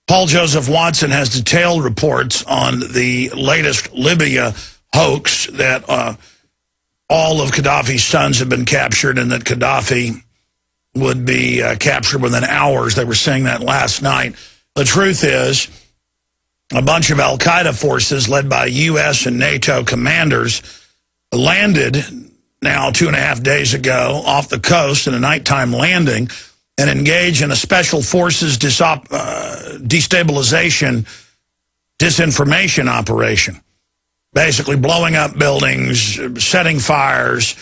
Paul Joseph Watson has detailed reports on the latest Libya hoax that all of Gaddafi's sons have been captured and that Gaddafi would be captured within hours. They were saying that last night. The truth is, a bunch of Al-Qaeda forces led by U.S. and NATO commanders landed now 2.5 days ago off the coast in a nighttime landing and engaged in a special forces destabilization disinformation operation, basically blowing up buildings, setting fires,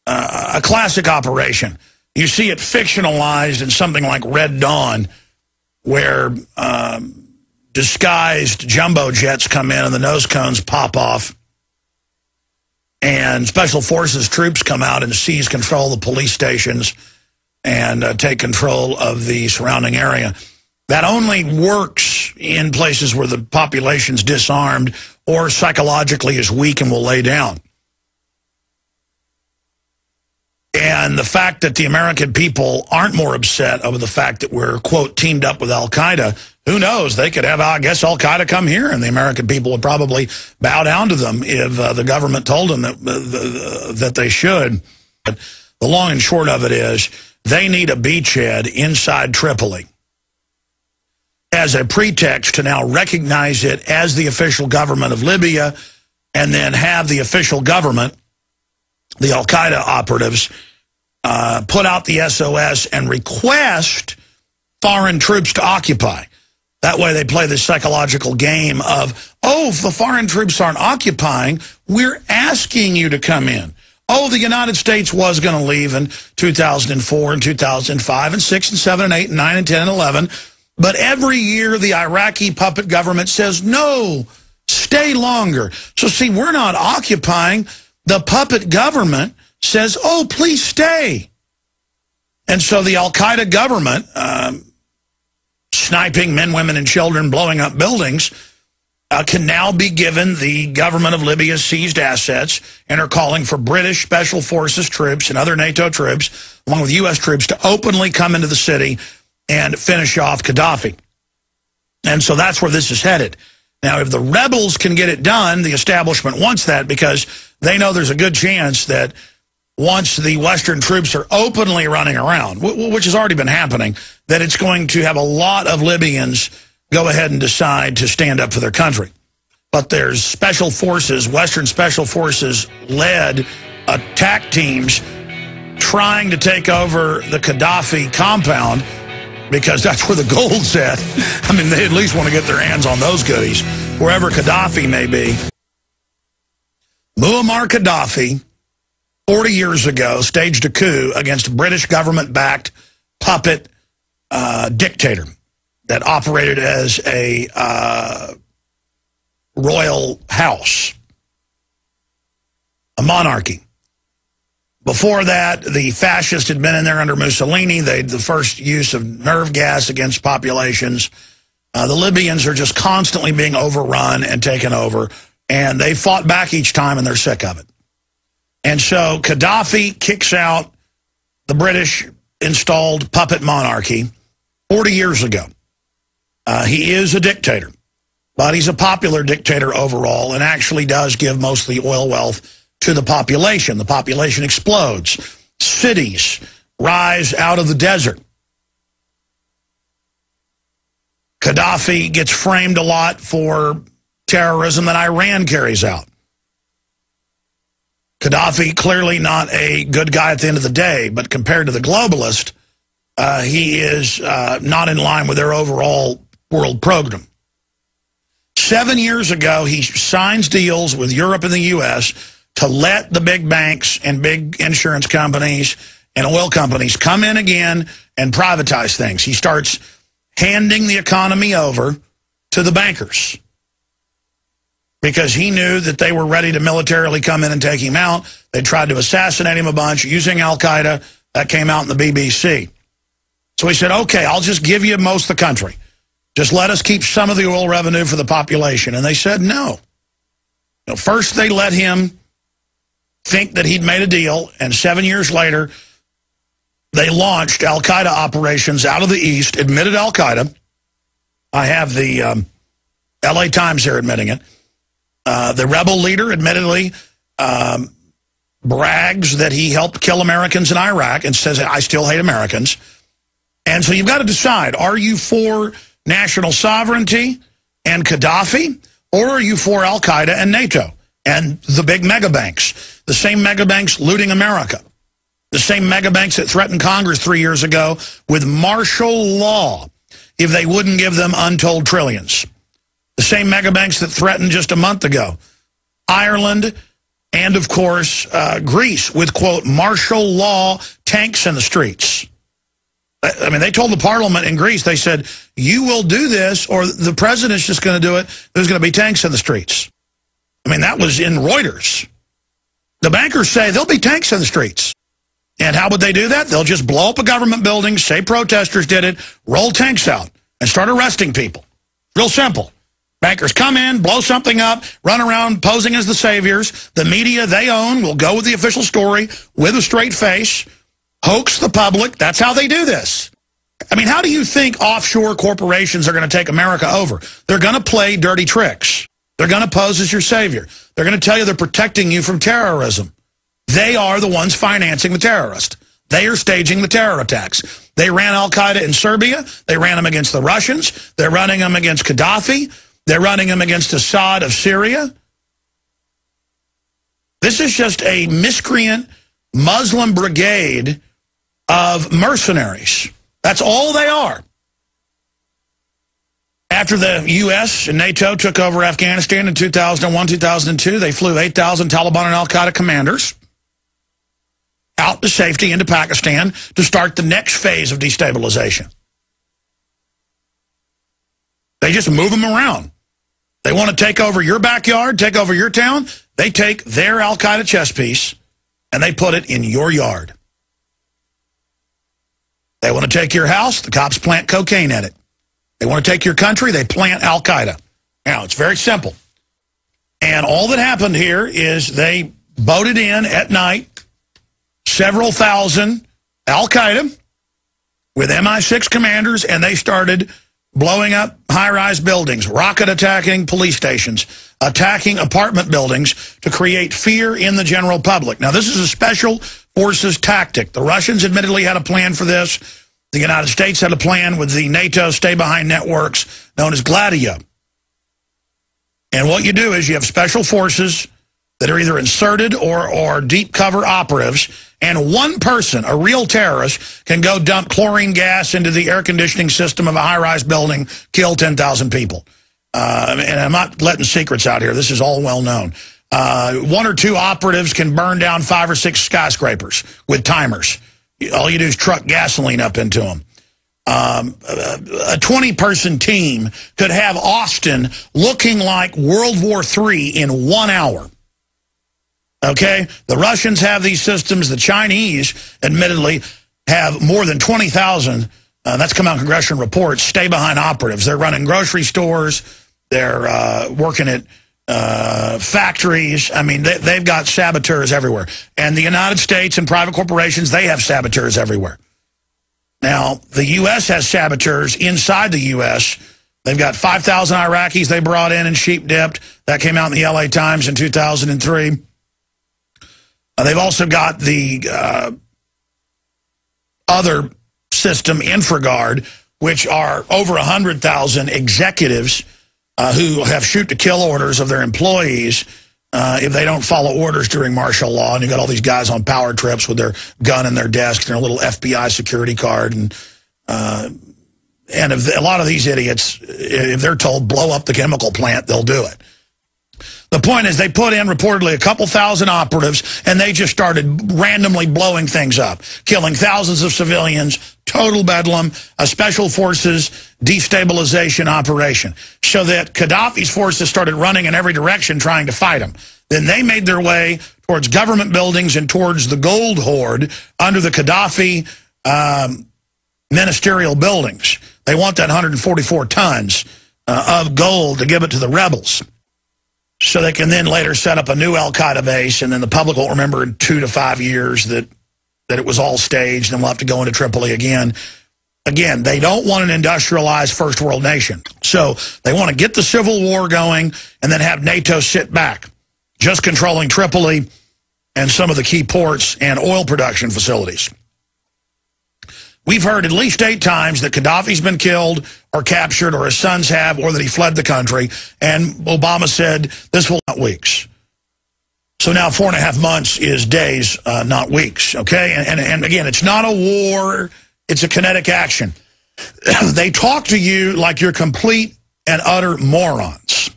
a classic operation. You see it fictionalized in something like Red Dawn, where disguised jumbo jets come in and the nose cones pop off, and special forces troops come out and seize control of the police stations and take control of the surrounding area. That only works in places where the population's disarmed or psychologically is weak and will lay down. And the fact that the American people aren't more upset over the fact that we're, quote, teamed up with Al-Qaeda, who knows? They could have, I guess, Al-Qaeda come here, and the American people would probably bow down to them if the government told them that they should. But the long and short of it is, they need a beachhead inside Tripoli as a pretext to now recognize it as the official government of Libya, and then have the official government, the Al-Qaeda operatives, put out the SOS and request foreign troops to occupy. That way they play this psychological game of, oh, if the foreign troops aren't occupying, we're asking you to come in. Oh, the United States was going to leave in 2004 and 2005 and 6 and 7 and 8 and 9 and 10 and 11. But every year the Iraqi puppet government says, no, stay longer. So see, we're not occupying. The puppet government says, oh, please stay. And so the Al-Qaeda government, sniping men, women, and children, blowing up buildings, can now be given the government of Libya's seized assets and are calling for British Special Forces troops and other NATO troops, along with U.S. troops, to openly come into the city and finish off Gaddafi. And so that's where this is headed. Now, if the rebels can get it done, the establishment wants that because they know there's a good chance that once the Western troops are openly running around, which has already been happening, that it's going to have a lot of Libyans go ahead and decide to stand up for their country. But there's special forces, Western special forces led attack teams trying to take over the Gaddafi compound because that's where the gold's at. I mean, they at least want to get their hands on those goodies, wherever Gaddafi may be. Muammar Gaddafi, 40 years ago, staged a coup against a British government-backed puppet dictator that operated as a royal house, a monarchy. Before that, the fascists had been in there under Mussolini. The first use of nerve gas against populations. The Libyans are just constantly being overrun and taken over, and they fought back each time, and they're sick of it. And so Gaddafi kicks out the British-installed puppet monarchy 40 years ago. He is a dictator, but he's a popular dictator overall and actually does give most of the oil wealth to the population. The population explodes. Cities rise out of the desert. Gaddafi gets framed a lot for terrorism that Iran carries out. Gaddafi, clearly not a good guy at the end of the day, but compared to the globalist, he is not in line with their overall world program. 7 years ago, he signs deals with Europe and the U.S. to let the big banks and big insurance companies and oil companies come in again and privatize things. He starts handing the economy over to the bankers because he knew that they were ready to militarily come in and take him out. They tried to assassinate him a bunch using Al-Qaeda. That came out in the BBC. So he said, okay, I'll just give you most of the country. Just let us keep some of the oil revenue for the population. And they said no. First, they let him think that he'd made a deal, and 7 years later, they launched Al-Qaeda operations out of the East, admitted Al-Qaeda, I have the LA Times here admitting it. The rebel leader admittedly brags that he helped kill Americans in Iraq and says, I still hate Americans. And so you've got to decide, are you for national sovereignty and Gaddafi, or are you for Al-Qaeda and NATO and the big mega banks, the same mega banks looting America, the same mega banks that threatened Congress 3 years ago with martial law if they wouldn't give them untold trillions, the same mega banks that threatened just a month ago Ireland, and, of course, Greece with, quote, martial law tanks in the streets. I mean, they told the parliament in Greece, they said, you will do this or the president's just going to do it. There's going to be tanks in the streets. I mean, that was in Reuters. The bankers say there'll be tanks in the streets. And how would they do that? They'll just blow up a government building, say protesters did it, roll tanks out, and start arresting people. Real simple. Bankers come in, blow something up, run around posing as the saviors. The media they own will go with the official story with a straight face, hoax the public. That's how they do this. I mean, how do you think offshore corporations are going to take America over? They're going to play dirty tricks. They're going to pose as your savior. They're going to tell you they're protecting you from terrorism. They are the ones financing the terrorists. They are staging the terror attacks. They ran Al-Qaeda in Serbia. They ran them against the Russians. They're running them against Gaddafi. They're running them against Assad of Syria. This is just a miscreant Muslim brigade of mercenaries. That's all they are. After the U.S. and NATO took over Afghanistan in 2001, 2002, they flew 8,000 Taliban and Al-Qaeda commanders out to safety into Pakistan to start the next phase of destabilization. They just move them around. They want to take over your backyard, take over your town. They take their Al-Qaeda chess piece and they put it in your yard. They want to take your house, the cops plant cocaine in it. They want to take your country, they plant Al-Qaeda. Now, it's very simple. And all that happened here is they boated in at night several thousand Al-Qaeda with MI6 commanders, and they started blowing up high-rise buildings, rocket attacking police stations, attacking apartment buildings to create fear in the general public. Now, this is a special forces tactic. The Russians admittedly had a plan for this. The United States had a plan with the NATO stay-behind networks known as Gladio. And what you do is you have special forces that are either inserted or deep cover operatives, and one person, a real terrorist, can go dump chlorine gas into the air conditioning system of a high-rise building, kill 10,000 people. And I'm not letting secrets out here. This is all well known. One or two operatives can burn down 5 or 6 skyscrapers with timers. All you do is truck gasoline up into them. A 20-person team could have Austin looking like World War III in 1 hour. Okay? The Russians have these systems. The Chinese, admittedly, have more than 20,000, that's come out in congressional reports, stay-behind operatives. They're running grocery stores. They're working at factories. I mean, they've got saboteurs everywhere. And the United States and private corporations, they have saboteurs everywhere. Now, the U.S. has saboteurs inside the U.S. They've got 5,000 Iraqis they brought in and sheep-dipped. That came out in the LA Times in 2003. They've also got the other system, InfraGard, which are over 100,000 executives who have shoot-to-kill orders of their employees if they don't follow orders during martial law. And you've got all these guys on power trips with their gun in their desk and their little FBI security card. And if a lot of these idiots, if they're told blow up the chemical plant, they'll do it. The point is they put in reportedly a couple thousand operatives, and they just started randomly blowing things up, killing thousands of civilians, total bedlam, a special forces destabilization operation, so that Gaddafi's forces started running in every direction trying to fight him. Then they made their way towards government buildings and towards the gold hoard under the Gaddafi ministerial buildings. They want that 144 tons of gold to give it to the rebels, so they can then later set up a new Al-Qaeda base, and then the public will remember in 2 to 5 years that it was all staged, and we'll have to go into Tripoli again. Again, they don't want an industrialized first world nation. So they want to get the civil war going and then have NATO sit back, just controlling Tripoli and some of the key ports and oil production facilities. We've heard at least 8 times that Gaddafi's been killed or captured, or his sons have, or that he fled the country. And Obama said this will not weeks. So now 4.5 months is days, not weeks, okay? And again, it's not a war. It's a kinetic action. They talk to you like you're complete and utter morons.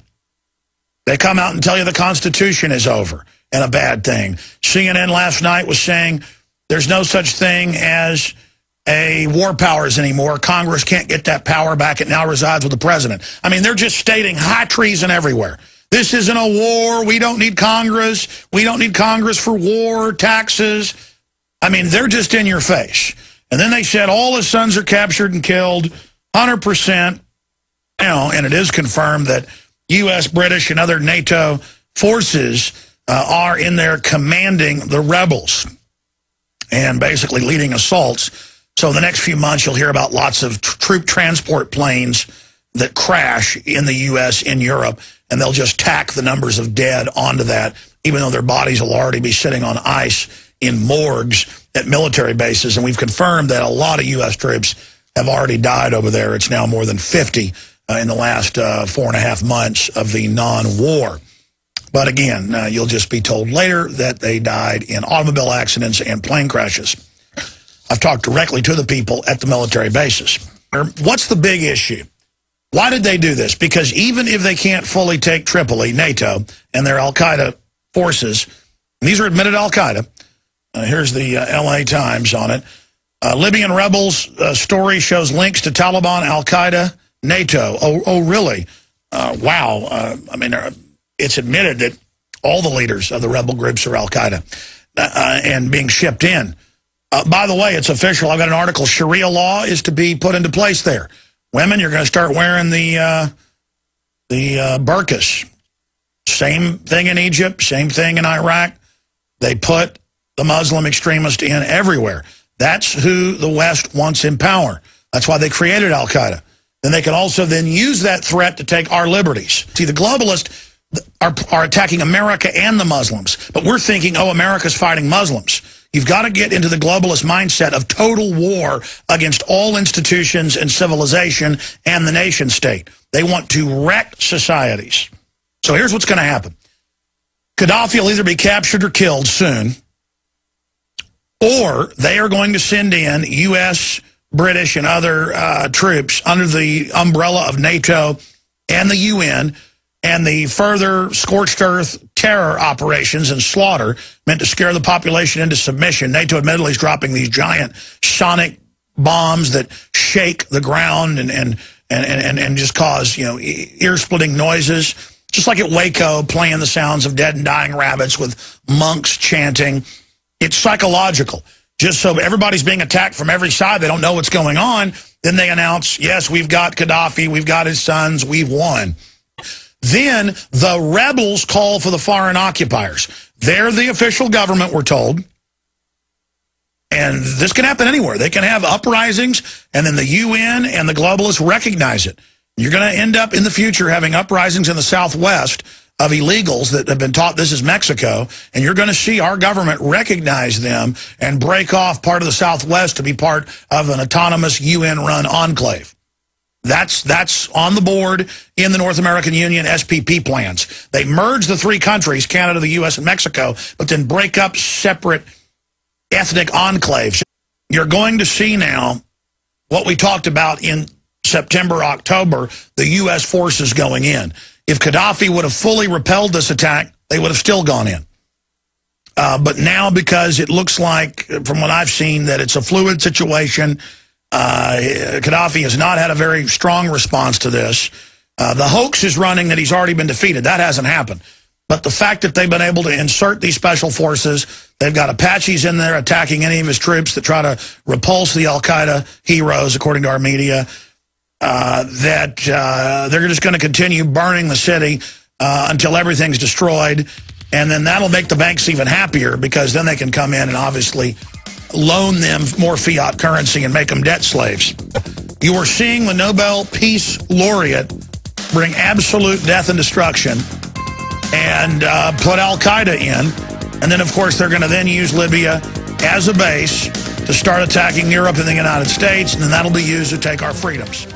They come out and tell you the Constitution is over and a bad thing. CNN last night was saying there's no such thing as a war powers anymore. Congress can't get that power back. It now resides with the president. I mean, they're just stating high treason everywhere. This isn't a war. We don't need Congress. We don't need Congress for war, taxes. I mean, they're just in your face. And then they said all his sons are captured and killed, 100%. And it is confirmed that U.S., British, and other NATO forces are in there commanding the rebels and basically leading assaults. So in the next few months, you'll hear about lots of troop transport planes that crash in the U.S., in Europe, and they'll just tack the numbers of dead onto that, even though their bodies will already be sitting on ice in morgues at military bases. And we've confirmed that a lot of U.S. troops have already died over there. It's now more than 50 in the last 4.5 months of the non-war. But again, you'll just be told later that they died in automobile accidents and plane crashes. I've talked directly to the people at the military bases. What's the big issue? Why did they do this? Because even if they can't fully take Tripoli, NATO, and their Al-Qaeda forces, and these are admitted Al-Qaeda, here's the LA Times on it. Libyan rebels story shows links to Taliban, Al-Qaeda, NATO. Oh, really? Wow. I mean, it's admitted that all the leaders of the rebel groups are Al-Qaeda and being shipped in. By the way, it's official. I've got an article. Sharia law is to be put into place there. Women, you're going to start wearing the burqas. Same thing in Egypt. Same thing in Iraq. They put the Muslim extremist in everywhere. That's who the West wants in power. That's why they created Al-Qaeda. Then they can also then use that threat to take our liberties. See, the globalists are attacking America and the Muslims. But we're thinking, oh, America's fighting Muslims. You've got to get into the globalist mindset of total war against all institutions and civilization and the nation state. They want to wreck societies. So here's what's going to happen. Gaddafi will either be captured or killed soon, or they are going to send in U.S., British, and other troops under the umbrella of NATO and the UN, and the further scorched earth terror operations and slaughter meant to scare the population into submission. NATO admittedly is dropping these giant sonic bombs that shake the ground and just cause, ear-splitting noises. Just like at Waco, playing the sounds of dead and dying rabbits with monks chanting. It's psychological. Just so everybody's being attacked from every side, they don't know what's going on. Then they announce, yes, we've got Gaddafi, we've got his sons, we've won. Then the rebels call for the foreign occupiers. They're the official government, we're told. And this can happen anywhere. They can have uprisings, and then the UN and the globalists recognize it. You're going to end up in the future having uprisings in the Southwest of illegals that have been taught this is Mexico, and you're going to see our government recognize them and break off part of the Southwest to be part of an autonomous UN-run enclave. That's on the board in the North American Union SPP plans. They merge the 3 countries, Canada, the U.S., and Mexico, but then break up separate ethnic enclaves. You're going to see now what we talked about in September, October, the U.S. forces going in. If Gaddafi would have fully repelled this attack, they would have still gone in. But now, because it looks like, from what I've seen, that it's a fluid situation, Gaddafi has not had a very strong response to this. The hoax is running that he's already been defeated. That hasn't happened. But the fact that they've been able to insert these special forces, they've got Apaches in there attacking any of his troops that try to repulse the Al-Qaeda heroes, according to our media, that they're just going to continue burning the city until everything's destroyed. And then that'll make the banks even happier, because then they can come in and obviously loan them more fiat currency and make them debt slaves. You are seeing the Nobel Peace Laureate bring absolute death and destruction and put Al-Qaeda in. And then, of course, they're going to then use Libya as a base to start attacking Europe and the United States, and then that'll be used to take our freedoms.